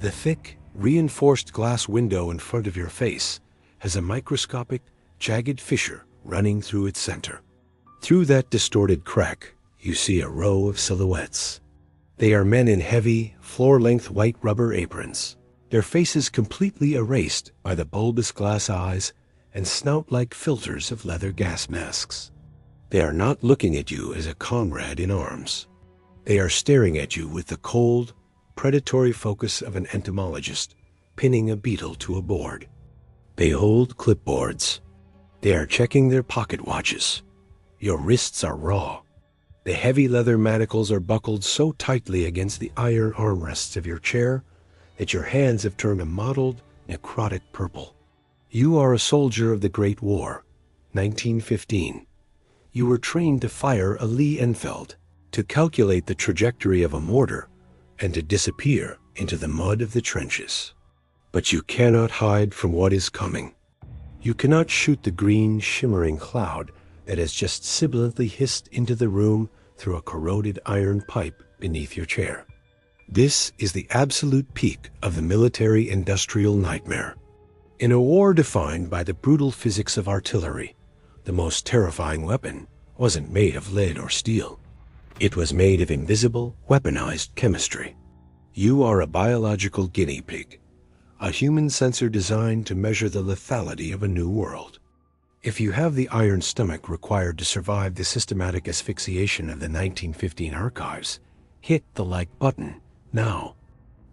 The thick, reinforced glass window in front of your face has a microscopic, jagged fissure running through its center. Through that distorted crack, you see a row of silhouettes. They are men in heavy, floor-length white rubber aprons, their faces completely erased by the bulbous glass eyes and snout-like filters of leather gas masks. They are not looking at you as a comrade in arms. They are staring at you with the cold, predatory focus of an entomologist pinning a beetle to a board. They hold clipboards. They are checking their pocket watches. Your wrists are raw. The heavy leather manacles are buckled so tightly against the iron armrests of your chair that your hands have turned a mottled, necrotic purple. You are a soldier of the Great War, 1915. You were trained to fire a Lee Enfield, to calculate the trajectory of a mortar, and to disappear into the mud of the trenches. But you cannot hide from what is coming. You cannot shoot the green, shimmering cloud that has just sibilantly hissed into the room through a corroded iron pipe beneath your chair. This is the absolute peak of the military-industrial nightmare. In a war defined by the brutal physics of artillery, the most terrifying weapon wasn't made of lead or steel. It was made of invisible, weaponized chemistry. You are a biological guinea pig, a human sensor designed to measure the lethality of a new world. If you have the iron stomach required to survive the systematic asphyxiation of the 1915 archives, hit the like button now.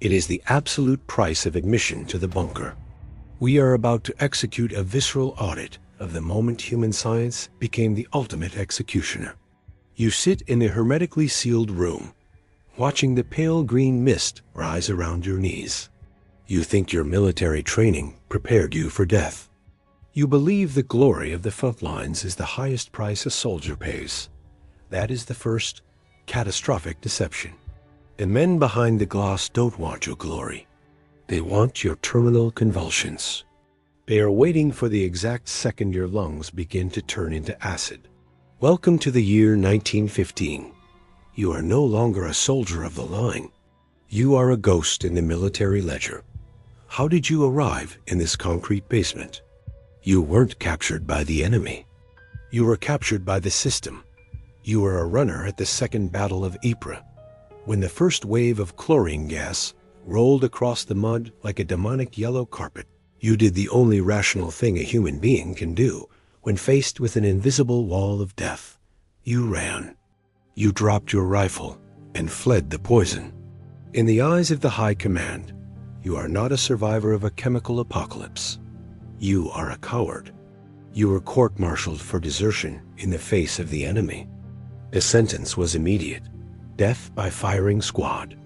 It is the absolute price of admission to the bunker. We are about to execute a visceral audit of the moment human science became the ultimate executioner. You sit in a hermetically sealed room, watching the pale green mist rise around your knees. You think your military training prepared you for death. You believe the glory of the front lines is the highest price a soldier pays. That is the first catastrophic deception. The men behind the glass don't want your glory. They want your terminal convulsions. They are waiting for the exact second your lungs begin to turn into acid. Welcome to the year 1915. You are no longer a soldier of the line. You are a ghost in the military ledger. How did you arrive in this concrete basement? You weren't captured by the enemy. You were captured by the system. You were a runner at the Second Battle of Ypres, when the first wave of chlorine gas rolled across the mud like a demonic yellow carpet. You did the only rational thing a human being can do when faced with an invisible wall of death. You ran. You dropped your rifle and fled the poison. In the eyes of the High Command, you are not a survivor of a chemical apocalypse. You are a coward. You were court-martialed for desertion in the face of the enemy. The sentence was immediate: death by firing squad.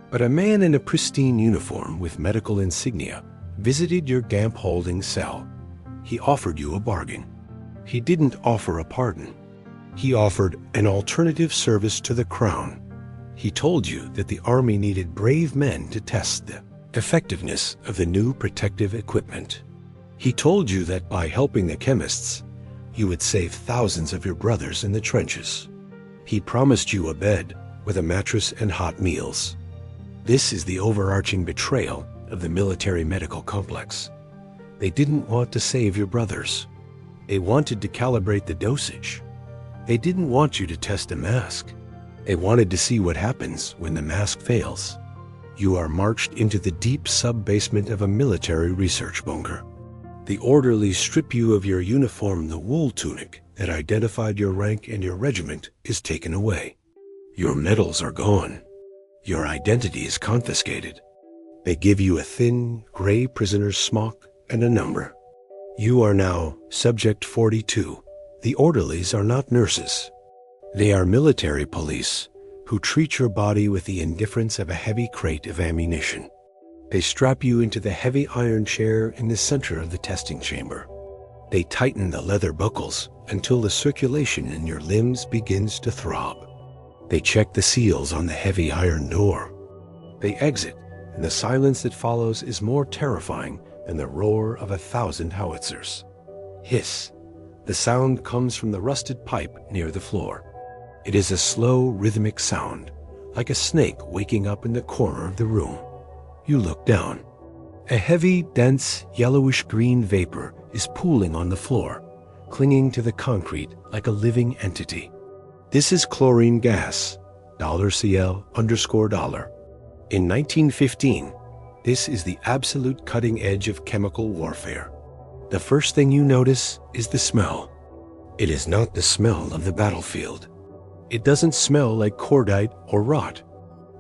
But a man in a pristine uniform with medical insignia visited your Gamp-holding cell. He offered you a bargain. He didn't offer a pardon. He offered an alternative service to the Crown. He told you that the Army needed brave men to test the effectiveness of the new protective equipment. He told you that by helping the chemists, you would save thousands of your brothers in the trenches. He promised you a bed with a mattress and hot meals. This is the overarching betrayal of the military medical complex. They didn't want to save your brothers. They wanted to calibrate the dosage. They didn't want you to test a mask. They wanted to see what happens when the mask fails. You are marched into the deep sub-basement of a military research bunker. The orderlies strip you of your uniform. The wool tunic that identified your rank and your regiment is taken away. Your medals are gone. Your identity is confiscated. They give you a thin, gray prisoner's smock and a number. You are now Subject 42. The orderlies are not nurses. They are military police who treat your body with the indifference of a heavy crate of ammunition. They strap you into the heavy iron chair in the center of the testing chamber. They tighten the leather buckles until the circulation in your limbs begins to throb. They check the seals on the heavy iron door. They exit, and the silence that follows is more terrifying than the roar of 1,000 howitzers. Hiss. The sound comes from the rusted pipe near the floor. It is a slow, rhythmic sound, like a snake waking up in the corner of the room. You look down. A heavy, dense, yellowish-green vapor is pooling on the floor, clinging to the concrete like a living entity. This is chlorine gas, $CL_. In 1915, this is the absolute cutting edge of chemical warfare. The first thing you notice is the smell. It is not the smell of the battlefield. It doesn't smell like cordite or rot.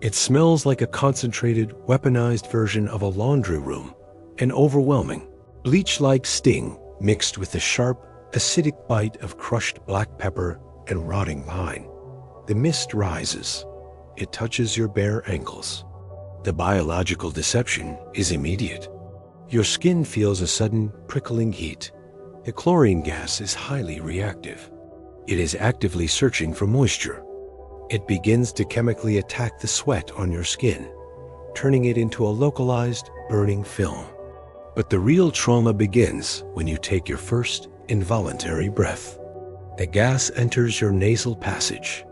It smells like a concentrated, weaponized version of a laundry room, an overwhelming, bleach-like sting mixed with the sharp, acidic bite of crushed black pepper and rotting pine. The mist rises. It touches your bare ankles. The biological deception is immediate. Your skin feels a sudden, prickling heat. The chlorine gas is highly reactive. It is actively searching for moisture. It begins to chemically attack the sweat on your skin, turning it into a localized, burning film. But the real trauma begins when you take your first involuntary breath. The gas enters your nasal passage.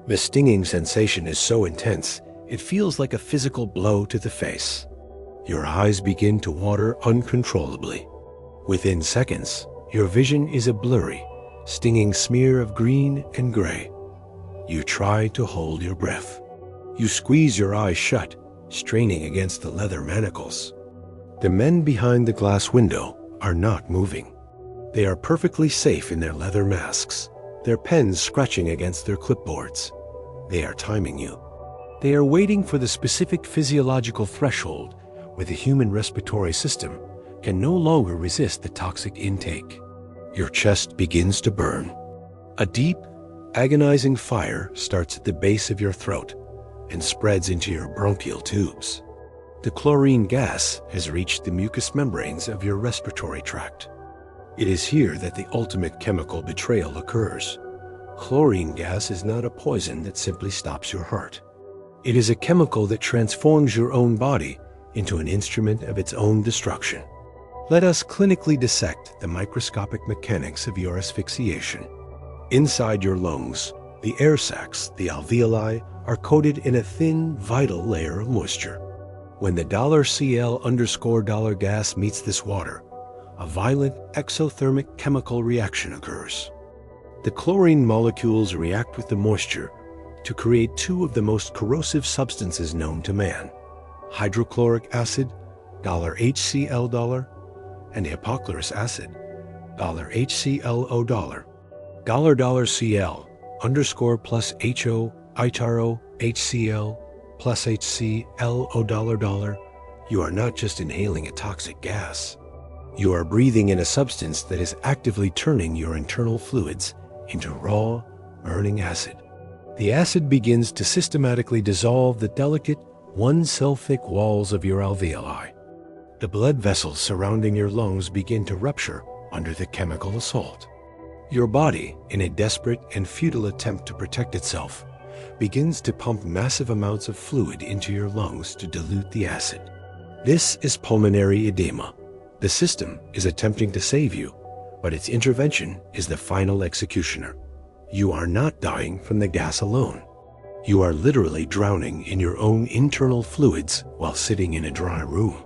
The stinging sensation is so intense, it feels like a physical blow to the face. Your eyes begin to water uncontrollably. Within seconds, your vision is a blurry, stinging smear of green and gray. You try to hold your breath. You squeeze your eyes shut, straining against the leather manacles. The men behind the glass window are not moving. They are perfectly safe in their leather masks, their pens scratching against their clipboards. They are timing you. They are waiting for the specific physiological threshold where the human respiratory system can no longer resist the toxic intake. Your chest begins to burn. A deep, agonizing fire starts at the base of your throat and spreads into your bronchial tubes. The chlorine gas has reached the mucous membranes of your respiratory tract. It is here that the ultimate chemical betrayal occurs. Chlorine gas is not a poison that simply stops your heart. It is a chemical that transforms your own body into an instrument of its own destruction. Let us clinically dissect the microscopic mechanics of your asphyxiation. Inside your lungs, the air sacs, the alveoli, are coated in a thin, vital layer of moisture. When the $CL_$ gas meets this water, a violent exothermic chemical reaction occurs. The chlorine molecules react with the moisture to create two of the most corrosive substances known to man: hydrochloric acid, $HCl$, and hypochlorous acid, $HClO$. $CL _ HO itaro HCl plus HClO$. You are not just inhaling a toxic gas. You are breathing in a substance that is actively turning your internal fluids into raw, burning acid. The acid begins to systematically dissolve the delicate, one-cell thick walls of your alveoli. The blood vessels surrounding your lungs begin to rupture under the chemical assault. Your body, in a desperate and futile attempt to protect itself, begins to pump massive amounts of fluid into your lungs to dilute the acid. This is pulmonary edema. The system is attempting to save you, but its intervention is the final executioner. You are not dying from the gas alone. You are literally drowning in your own internal fluids while sitting in a dry room.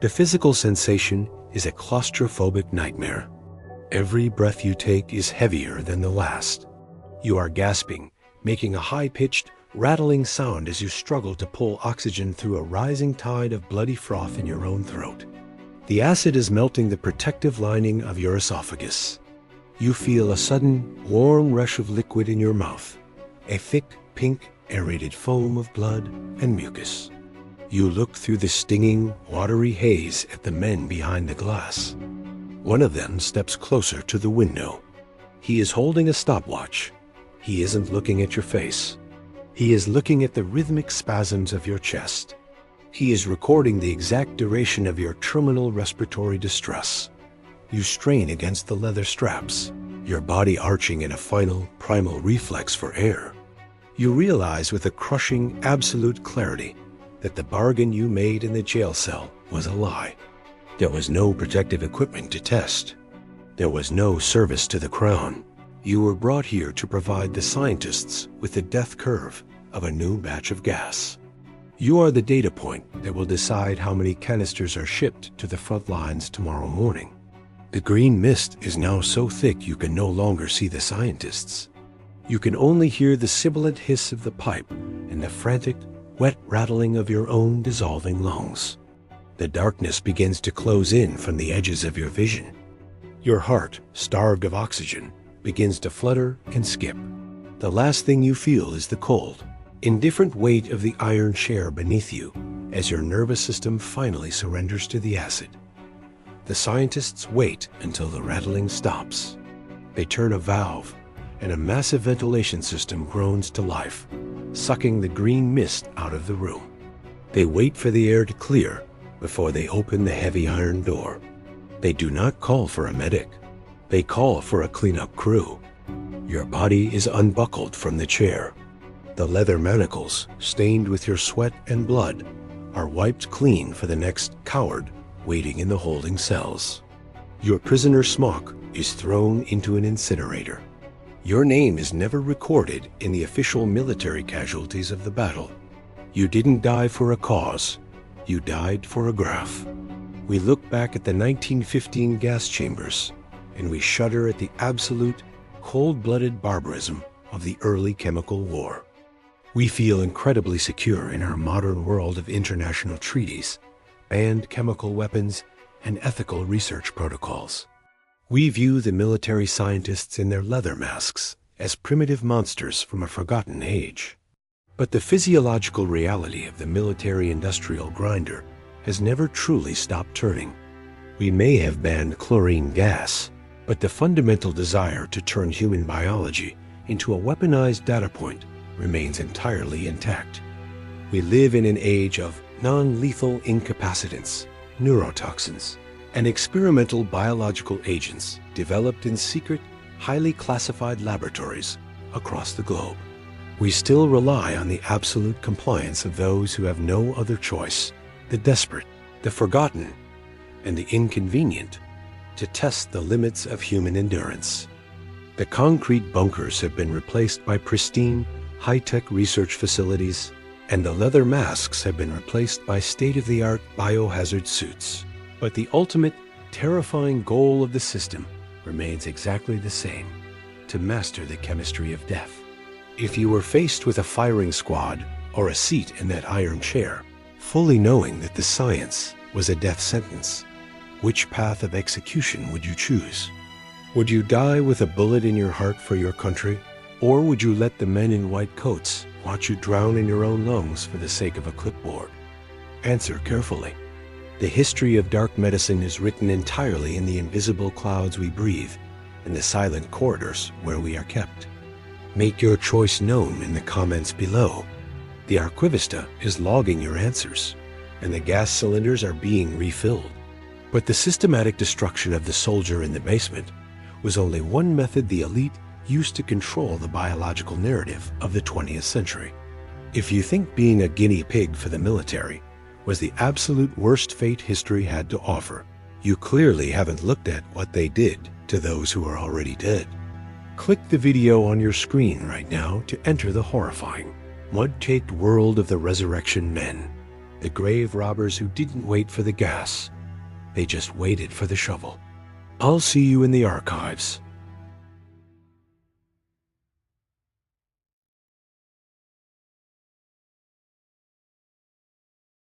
The physical sensation is a claustrophobic nightmare. Every breath you take is heavier than the last. You are gasping, making a high-pitched, rattling sound as you struggle to pull oxygen through a rising tide of bloody froth in your own throat. The acid is melting the protective lining of your esophagus. You feel a sudden, warm rush of liquid in your mouth, a thick, pink, aerated foam of blood and mucus. You look through the stinging, watery haze at the men behind the glass. One of them steps closer to the window. He is holding a stopwatch. He isn't looking at your face. He is looking at the rhythmic spasms of your chest. He is recording the exact duration of your terminal respiratory distress. You strain against the leather straps, your body arching in a final, primal reflex for air. You realize with a crushing, absolute clarity that the bargain you made in the jail cell was a lie. There was no protective equipment to test. There was no service to the crown. You were brought here to provide the scientists with the death curve of a new batch of gas. You are the data point that will decide how many canisters are shipped to the front lines tomorrow morning. The green mist is now so thick you can no longer see the scientists. You can only hear the sibilant hiss of the pipe and the frantic, wet rattling of your own dissolving lungs. The darkness begins to close in from the edges of your vision. Your heart, starved of oxygen, begins to flutter and skip. The last thing you feel is the cold, indifferent weight of the iron chair beneath you as your nervous system finally surrenders to the acid. The scientists wait until the rattling stops. They turn a valve, and a massive ventilation system groans to life, sucking the green mist out of the room. They wait for the air to clear before they open the heavy iron door. They do not call for a medic. They call for a cleanup crew. Your body is unbuckled from the chair. The leather manacles, stained with your sweat and blood, are wiped clean for the next coward waiting in the holding cells. Your prisoner smock is thrown into an incinerator. Your name is never recorded in the official military casualties of the battle. You didn't die for a cause. You died for a graph. We look back at the 1915 gas chambers, and we shudder at the absolute, cold-blooded barbarism of the early chemical war. We feel incredibly secure in our modern world of international treaties, banned chemical weapons, and ethical research protocols. We view the military scientists in their leather masks as primitive monsters from a forgotten age. But the physiological reality of the military-industrial grinder has never truly stopped turning. We may have banned chlorine gas, but the fundamental desire to turn human biology into a weaponized data point remains entirely intact. We live in an age of non-lethal incapacitants, neurotoxins, and experimental biological agents developed in secret, highly classified laboratories across the globe. We still rely on the absolute compliance of those who have no other choice, the desperate, the forgotten, and the inconvenient, to test the limits of human endurance. The concrete bunkers have been replaced by pristine, high-tech research facilities, and the leather masks have been replaced by state-of-the-art biohazard suits. But the ultimate, terrifying goal of the system remains exactly the same: to master the chemistry of death. If you were faced with a firing squad or a seat in that iron chair, fully knowing that the science was a death sentence, which path of execution would you choose? Would you die with a bullet in your heart for your country? Or would you let the men in white coats watch you drown in your own lungs for the sake of a clipboard? Answer carefully. The history of dark medicine is written entirely in the invisible clouds we breathe and the silent corridors where we are kept. Make your choice known in the comments below. The Archivista is logging your answers, and the gas cylinders are being refilled. But the systematic destruction of the soldier in the basement was only one method the elite used to control the biological narrative of the 20th century. If you think being a guinea pig for the military was the absolute worst fate history had to offer, you clearly haven't looked at what they did to those who are already dead. Click the video on your screen right now to enter the horrifying, mud-caked world of the resurrection men, the grave robbers who didn't wait for the gas. They just waited for the shovel. I'll see you in the archives.